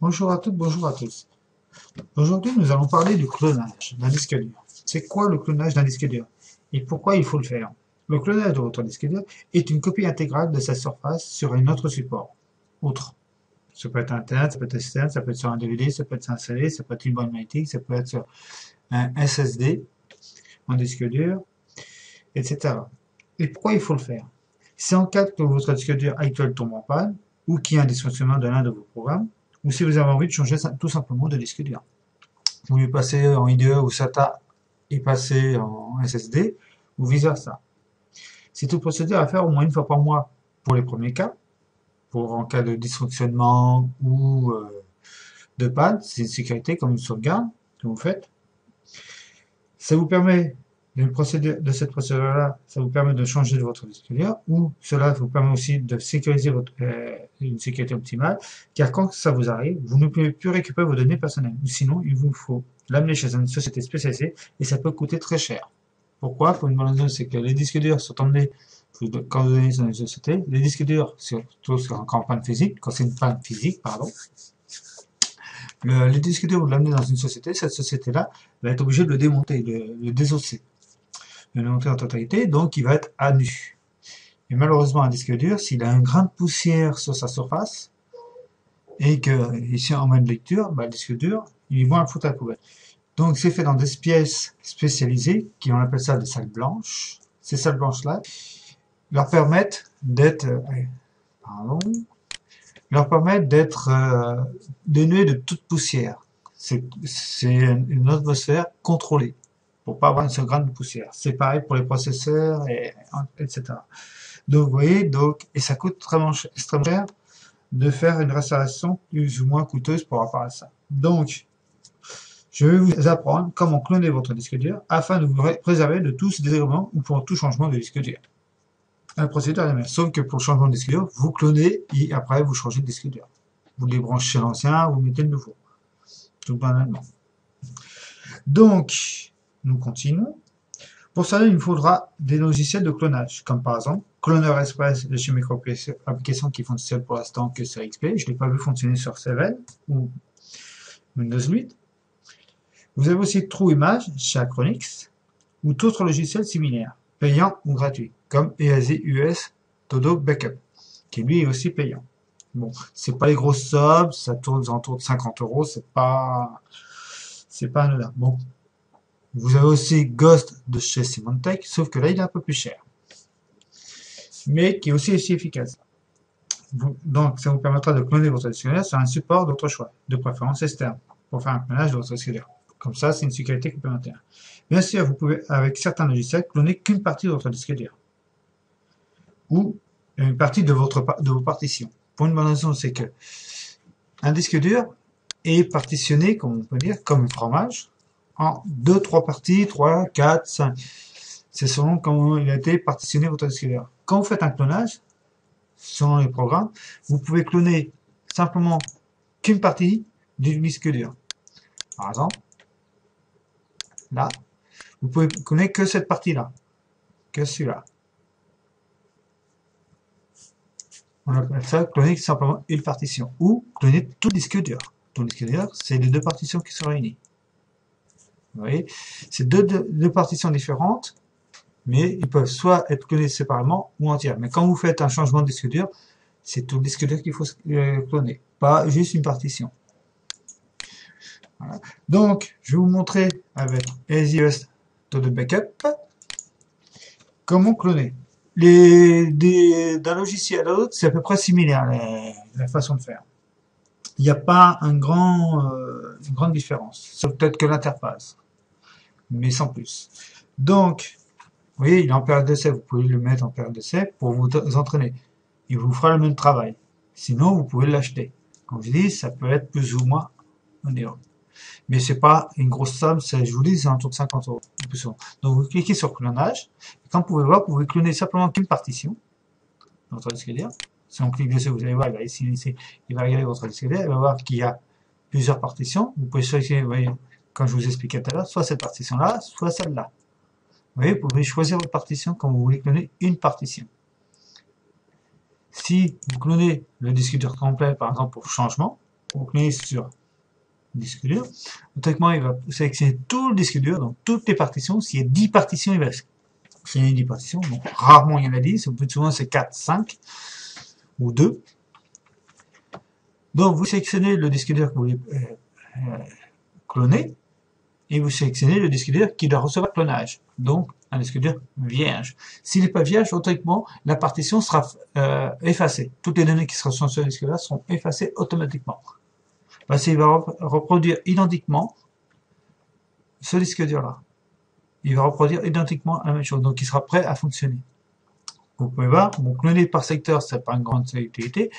Bonjour à toutes, bonjour à tous. Aujourd'hui, nous allons parler du clonage d'un disque dur. C'est quoi le clonage d'un disque dur et pourquoi il faut le faire? Le clonage de votre disque dur est une copie intégrale de sa surface sur un autre support. Autre. Ça peut être interne, ça peut être externe, ça peut être sur un DVD, ça peut être sur un CD, ça peut être une bande magnétique, ça peut être sur un SSD, un disque dur, etc. Et pourquoi il faut le faire? C'est en cas que votre disque dur actuel tombe en panne ou qu'il y a un dysfonctionnement de l'un de vos programmes, ou si vous avez envie de changer tout simplement de disque dur. Vous voulez passer en IDE ou SATA et passer en SSD, ou vice versa. C'est une procédure à faire au moins une fois par mois pour les premiers cas, pour en cas de dysfonctionnement ou de panne, c'est une sécurité comme une sauvegarde que vous faites. Ça vous permet de cette procédure-là, ça vous permet de changer de votre disque dur, ou cela vous permet aussi de sécuriser une sécurité optimale, car quand ça vous arrive, vous ne pouvez plus récupérer vos données personnelles, ou sinon il vous faut l'amener chez une société spécialisée, et ça peut coûter très cher. Pourquoi? Pour une bonne raison, c'est que les disques durs sont emmenés quand vous donnez dans une société, les disques durs, surtout en panne physique, quand c'est une panne physique, pardon, les disques durs, vous l'amenez dans une société, cette société-là va être obligée de le démonter, de le désosser, de le démonter en totalité, donc il va être à nu. Et malheureusement, un disque dur, s'il a un grain de poussière sur sa surface, et que, ici en mode lecture, le disque dur, il est moins à foutre à la poubelle. Donc c'est fait dans des pièces spécialisées, qui on appelle ça des salles blanches. Ces salles blanches-là leur permettent d'être, dénuées de toute poussière. C'est une atmosphère contrôlée pour pas avoir une seule graine de poussière. C'est pareil pour les processeurs, etc. Donc vous voyez, et ça coûte extrêmement cher de faire une restauration plus ou moins coûteuse pour rapport à ça. Donc, je vais vous apprendre comment cloner votre disque dur afin de vous préserver de tous ces désagréments ou pour tout changement de disque dur. La procédure est la même, sauf que pour le changement de disque dur, vous clonez et après vous changez de disque dur. Vous débranchez l'ancien, vous mettez le nouveau. Tout banalement. Donc, nous continuons. Pour cela, il nous faudra des logiciels de clonage, comme par exemple Cloner Express de chez Microapplications qui fonctionne pour l'instant que sur XP. Je ne l'ai pas vu fonctionner sur 7 ou Windows 8. Vous avez aussi TrueImage chez Acronix ou d'autres logiciels similaires, payants ou gratuits, comme EasyUS Todo Backup, qui lui est aussi payant. Bon, c'est pas les grosses sommes, ça tourne aux alentours de 50 €, c'est pas anodin. Bon. Vous avez aussi Ghost de chez Symantec, sauf que là il est un peu plus cher. Mais qui est aussi efficace. Donc ça vous permettra de cloner votre disque dur sur un support de votre choix, de préférence externe, pour faire un clonage de votre disque dur. Comme ça, c'est une sécurité complémentaire. Bien sûr, vous pouvez, avec certains logiciels, cloner qu'une partie de votre disque dur. Ou une partie de vos partitions. Pour une bonne raison, c'est que un disque dur est partitionné, comme on peut dire, comme un fromage, en 2, 3 parties, 3, 4, 5. C'est selon comment il a été partitionné votre disque dur. Quand vous faites un clonage, selon les programmes, vous pouvez cloner simplement qu'une partie du disque dur. Par exemple, là, vous pouvez cloner que cette partie-là, que celui-là. On appelle ça cloner simplement une partition, ou cloner tout disque dur. Tout disque dur, c'est les deux partitions qui sont réunies. Vous voyez, c'est deux partitions différentes, mais ils peuvent soit être clonés séparément ou entières. Mais quand vous faites un changement de disque dur, c'est tout le disque dur qu'il faut cloner, pas juste une partition. Voilà. Donc, je vais vous montrer avec EasyUS Todo Backup comment cloner. D'un logiciel à l'autre, c'est à peu près similaire la façon de faire. Il n'y a pas une grande différence, sauf peut-être que l'interface, mais sans plus. Donc, vous voyez, il est en période d'essai, vous pouvez le mettre en période d'essai pour vous entraîner. Il vous fera le même travail. Sinon, vous pouvez l'acheter. Comme je dis, ça peut être plus ou moins onéreux. Mais c'est pas une grosse somme, je vous dis, c'est autour de 50 €. Donc, vous cliquez sur clonage. Et comme vous pouvez voir, vous pouvez cloner simplement qu'une partition. Votre disque dur. Si on clique dessus, vous allez voir, il va regarder votre disque dur, il va voir qu'il y a plusieurs partitions. Vous pouvez choisir, vous voyez, comme je vous expliquais tout à l'heure, soit cette partition-là, soit celle-là. Vous voyez, vous pouvez choisir votre partition quand vous voulez cloner une partition. Si vous clonez le disque dur complet, par exemple, pour changement, vous clonez sur le disque dur. Automatiquement, il va sélectionner tout le disque dur, donc toutes les partitions. S'il y a 10 partitions, il va sélectionner 10 partitions. Donc, rarement il y en a 10, plus souvent c'est 4, 5 ou 2. Donc, vous sélectionnez le disque dur que vous voulez cloner et vous sélectionnez le disque dur qui doit recevoir clonage. Donc, un disque dur vierge. S'il n'est pas vierge, automatiquement, la partition sera effacée. Toutes les données qui seront sur le disque dur seront effacées automatiquement. Parce qu'il va reproduire identiquement ce disque dur-là. Il va reproduire identiquement la même chose. Donc, il sera prêt à fonctionner. Vous pouvez voir, bon, cloner par secteur, c'est pas une grande utilité.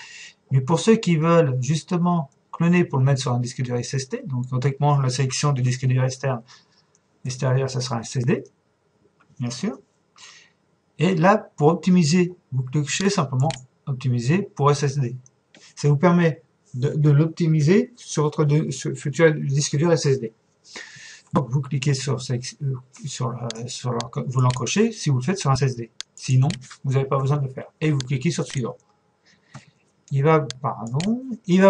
Mais pour ceux qui veulent justement cloner pour le mettre sur un disque dur SSD, donc automatiquement la sélection du disque dur extérieur, ça sera un SSD, bien sûr. Et là, pour optimiser, vous cliquez simplement optimiser pour SSD. Ça vous permet de l'optimiser sur votre futur disque dur SSD. Donc vous cliquez vous l'encochez si vous le faites sur un SSD. Sinon, vous n'avez pas besoin de le faire. Et vous cliquez sur suivant. Il va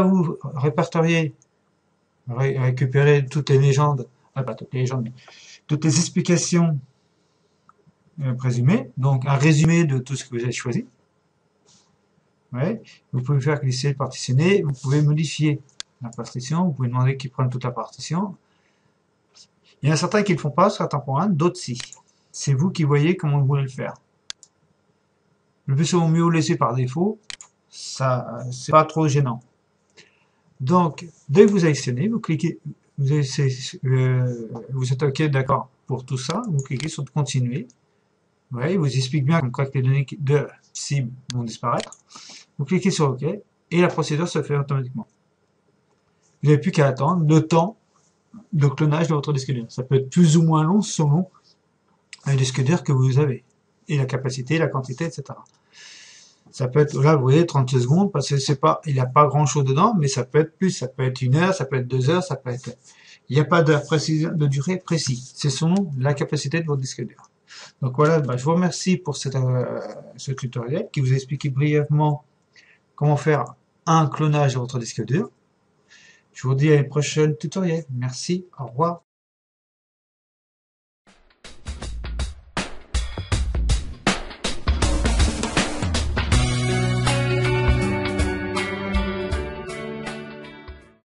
vous répertorier, récupérer toutes les légendes, pas toutes les légendes, mais toutes les explications présumées, donc un résumé de tout ce que vous avez choisi. Ouais. Vous pouvez faire glisser, partitionner, vous pouvez modifier la partition, vous pouvez demander qu'ils prennent toute la partition. Il y en a certains qui ne le font pas, certains pour un, d'autres si. C'est vous qui voyez comment vous voulez le faire. Le plus souvent mieux laisser par défaut, ça, c'est pas trop gênant. Donc, dès que vous sélectionnez, vous cliquez, vous êtes OK, d'accord pour tout ça, vous cliquez sur continuer. Vous voyez, il vous explique bien comme quoi que les données de cible vont disparaître. Vous cliquez sur OK et la procédure se fait automatiquement. Vous n'avez plus qu'à attendre le temps de clonage de votre disque dur. Ça peut être plus ou moins long selon le disque dur que vous avez et la capacité, la quantité, etc. Ça peut être, là, vous voyez, 36 secondes, parce que c'est pas, il n'y a pas grand chose dedans, mais ça peut être plus, ça peut être 1 heure, ça peut être 2 heures, ça peut être, il n'y a pas de durée précise. C'est selon la capacité de votre disque dur. Donc voilà, je vous remercie pour ce tutoriel qui vous a expliqué brièvement comment faire un clonage de votre disque dur. Je vous dis à une prochaine tutoriel. Merci, au revoir.